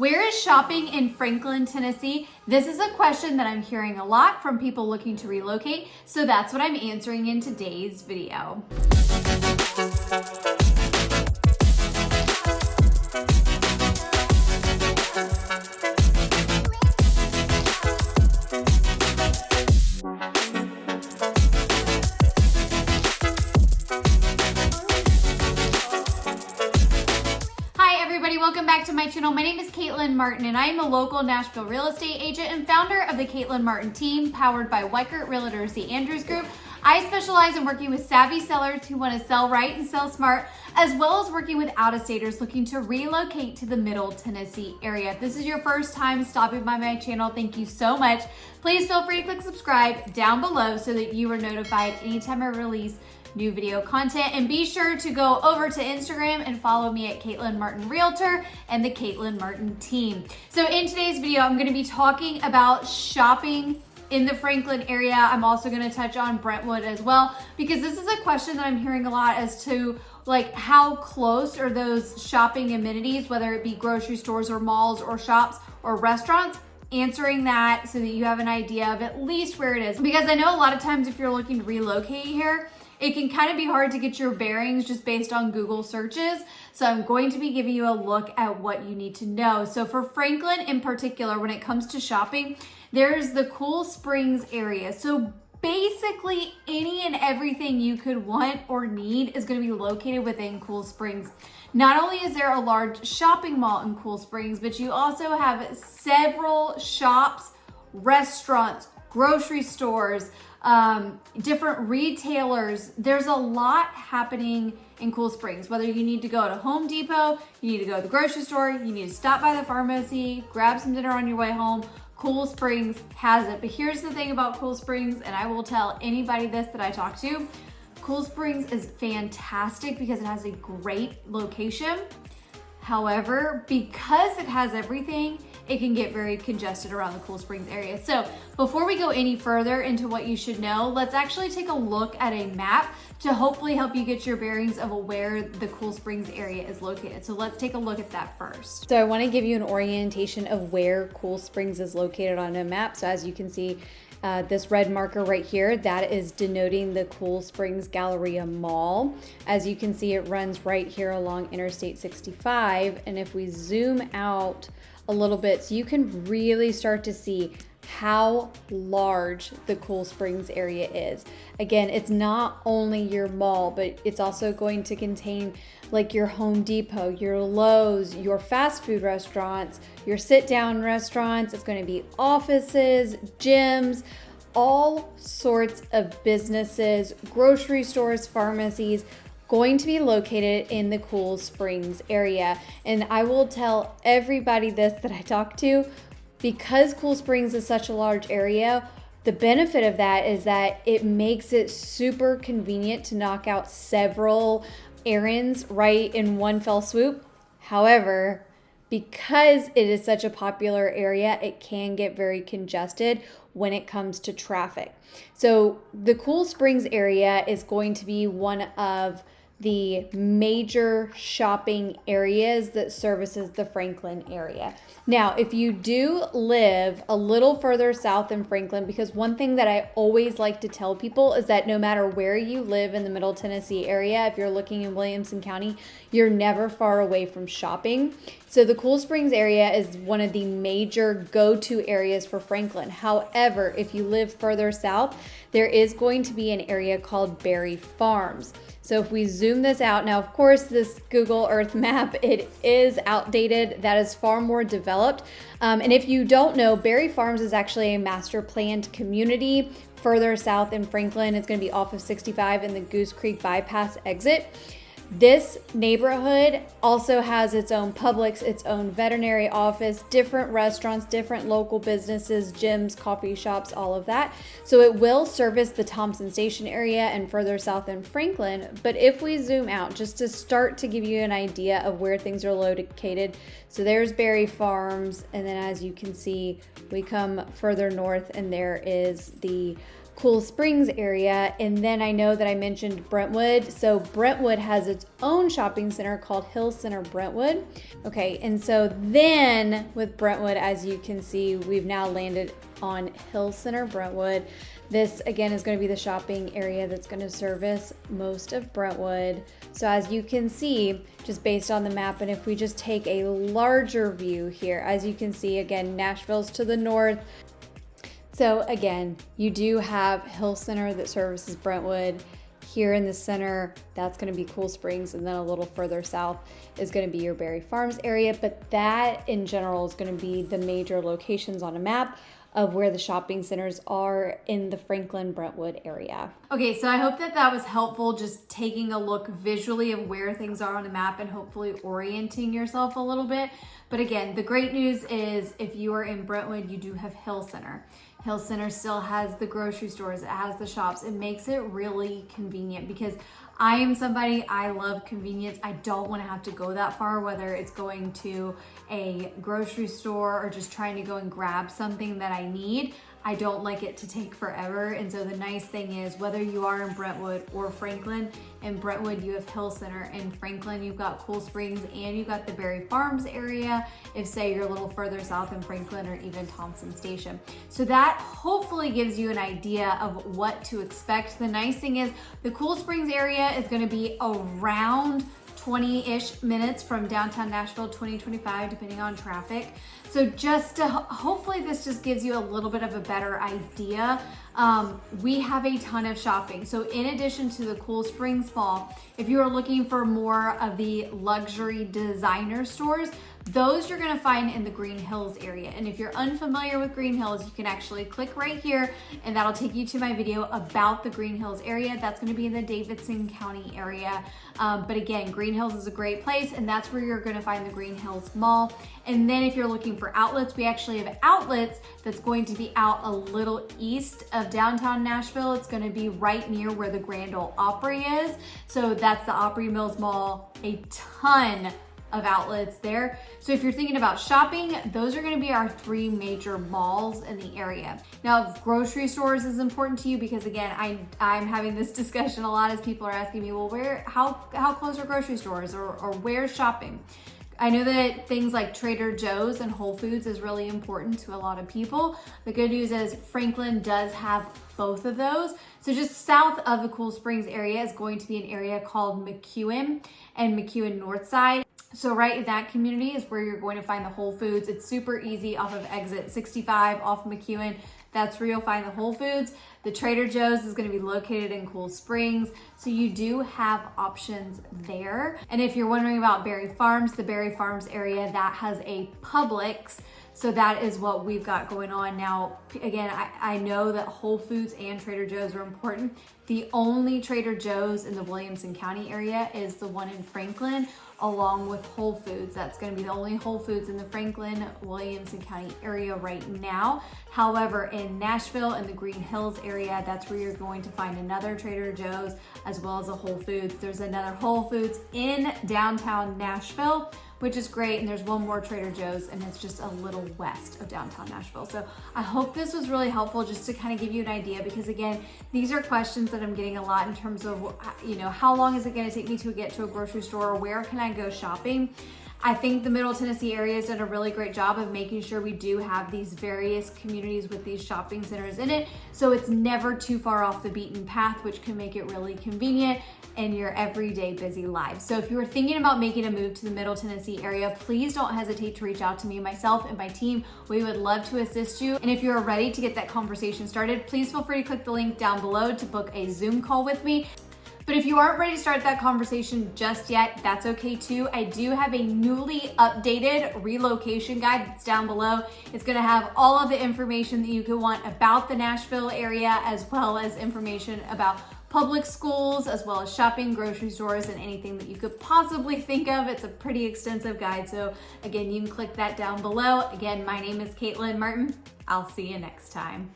Where is shopping in Franklin, Tennessee? This is a question that I'm hearing a lot from people looking to relocate, so that's what I'm answering in today's video. Welcome back to my channel. My name is Caitlin Martin and I am a local Nashville real estate agent and founder of the Caitlin Martin team, powered by 𝐋𝐈𝐊𝐄 Realtors, the Andrews Group. I specialize in working with savvy sellers who want to sell right and sell smart, as well as working with out-of-staters looking to relocate to the Middle Tennessee area. If this is your first time stopping by my channel, thank you so much. Please feel free to click subscribe down below so that you are notified anytime I release new video content, and be sure to go over to Instagram and follow me at Caitlin Martin Realtor and the Caitlin Martin team. So in today's video, I'm going to be talking about shopping in the Franklin area. I'm also going to touch on Brentwood as well, because this is a question that I'm hearing a lot as to like how close are those shopping amenities, whether it be grocery stores or malls or shops or restaurants. Answering that so that you have an idea of at least where it is, because I know a lot of times if you're looking to relocate here, it can kind of be hard to get your bearings just based on Google searches. So I'm going to be giving you a look at what you need to know. So for Franklin in particular, when it comes to shopping, there's the Cool Springs area. So basically any and everything you could want or need is going to be located within Cool Springs. Not only is there a large shopping mall in Cool Springs, but you also have several shops, restaurants, grocery stores, different retailers. There's a lot happening in Cool Springs. Whether you need to go to Home Depot, you need to go to the grocery store, you need to stop by the pharmacy, grab some dinner on your way home, Cool Springs has it. But here's the thing about Cool Springs, and I will tell anybody this that I talk to, Cool Springs is fantastic because it has a great location. However, because it has everything, it can get very congested around the Cool Springs area. So before we go any further into what you should know, let's actually take a look at a map to hopefully help you get your bearings of where the Cool Springs area is located. So let's take a look at that first. So I want to give you an orientation of where Cool Springs is located on a map. So as you can see, this red marker right here, that is denoting the Cool Springs Galleria Mall. As you can see, it runs right here along Interstate 65. And if we zoom out a little bit, so you can really start to see how large the Cool Springs area is. Again, it's not only your mall, but it's also going to contain like your Home Depot, your Lowe's, your fast food restaurants, your sit-down restaurants. It's going to be offices, gyms, all sorts of businesses, grocery stores, pharmacies, going to be located in the Cool Springs area. And I will tell everybody this that I talk to, because Cool Springs is such a large area, the benefit of that is that it makes it super convenient to knock out several errands right in one fell swoop. However, because it is such a popular area, it can get very congested when it comes to traffic. So the Cool Springs area is going to be one of the major shopping areas that services the Franklin area. Now, if you do live a little further south in Franklin, because one thing that I always like to tell people is that no matter where you live in the Middle Tennessee area, if you're looking in Williamson County, you're never far away from shopping. So the Cool Springs area is one of the major go-to areas for Franklin. However, if you live further south, there is going to be an area called Berry Farms. So if we zoom this out, now of course this Google Earth map, it is outdated. That is far more developed. And if you don't know, Berry Farms is actually a master planned community further south in Franklin. It's going to be off of 65 in the Goose Creek bypass exit. This neighborhood also has its own Publix, its own veterinary office, different restaurants, different local businesses, gyms, coffee shops, all of that. So it will service the Thompson Station area and further south in Franklin. But if we zoom out, just to start to give you an idea of where things are located, so there's Berry Farms, and then as you can see, we come further north and there is the Cool Springs area. And then I know that I mentioned Brentwood. So Brentwood has its own shopping center called Hill Center Brentwood. Okay, and so then with Brentwood, as you can see, we've now landed on Hill Center Brentwood. This again is going to be the shopping area that's going to service most of Brentwood. So as you can see, just based on the map, and if we just take a larger view here, as you can see, again, Nashville's to the north. So again, you do have Hill Center that services Brentwood. Here in the center, that's going to be Cool Springs, and then a little further south is going to be your Berry Farms area. But that in general is going to be the major locations on a map of where the shopping centers are in the Franklin Brentwood area. Okay, so I hope that that was helpful, just taking a look visually of where things are on the map and hopefully orienting yourself a little bit. But again, the great news is if you are in Brentwood, you do have Hill Center. Hill Center still has the grocery stores, it has the shops. It makes it really convenient because I am somebody, I love convenience. I don't want to have to go that far, whether it's going to a grocery store or just trying to go and grab something that I need. I don't like it to take forever. And so the nice thing is, whether you are in Brentwood or Franklin, in Brentwood you have Hill Center, in Franklin you've got Cool Springs, and you've got the Berry Farms area if say you're a little further south in Franklin or even Thompson Station. So that hopefully gives you an idea of what to expect. The nice thing is the Cool Springs area is going to be around 20-ish minutes from downtown Nashville, 20-25, depending on traffic. So just to, hopefully this just gives you a little bit of a better idea. We have a ton of shopping. So in addition to the Cool Springs Mall, if you are looking for more of the luxury designer stores, those you're gonna find in the Green Hills area. And if you're unfamiliar with Green Hills, you can actually click right here and that'll take you to my video about the Green Hills area. That's gonna be in the Davidson County area. But again, Green Hills is a great place, and that's where you're gonna find the Green Hills Mall. And then if you're looking for outlets, we actually have outlets that's going to be out a little east of downtown Nashville. It's gonna be right near where the Grand Ole Opry is. So that's the Opry Mills Mall, a ton of outlets there. So if you're thinking about shopping, those are gonna be our three major malls in the area. Now, grocery stores is important to you because again, I'm having this discussion a lot as people are asking me, well, how close are grocery stores or where's shopping? I know that things like Trader Joe's and Whole Foods is really important to a lot of people. The good news is Franklin does have both of those. So just south of the Cool Springs area is going to be an area called McEwen and McEwen Northside. So right in that community is where you're going to find the Whole Foods. It's super easy off of exit 65 off McEwen. That's where you'll find the Whole Foods. The Trader Joe's is going to be located in Cool Springs. So you do have options there. And if you're wondering about Berry Farms, the Berry Farms area, that has a Publix. So that is what we've got going on. Now, again, I know that Whole Foods and Trader Joe's are important. The only Trader Joe's in the Williamson County area is the one in Franklin, along with Whole Foods. That's going to be the only Whole Foods in the Franklin, Williamson County area right now. However, in Nashville and the Green Hills area, that's where you're going to find another Trader Joe's as well as a Whole Foods. There's another Whole Foods in downtown Nashville, which is great. And there's one more Trader Joe's, and it's just a little west of downtown Nashville. So I hope this was really helpful just to kind of give you an idea, because again, these are questions that I'm getting a lot in terms of, you know, how long is it going to take me to get to a grocery store, or where can I go shopping? I think the Middle Tennessee area has done a really great job of making sure we do have these various communities with these shopping centers in it. So it's never too far off the beaten path, which can make it really convenient in your everyday busy life. So if you are thinking about making a move to the Middle Tennessee area, please don't hesitate to reach out to me, myself and my team. We would love to assist you. And if you're ready to get that conversation started, please feel free to click the link down below to book a Zoom call with me. But if you aren't ready to start that conversation just yet, that's okay too. I do have a newly updated relocation guide that's down below. It's gonna have all of the information that you could want about the Nashville area, as well as information about public schools, as well as shopping, grocery stores, and anything that you could possibly think of. It's a pretty extensive guide. So again, you can click that down below. Again, my name is Caitlin Martin. I'll see you next time.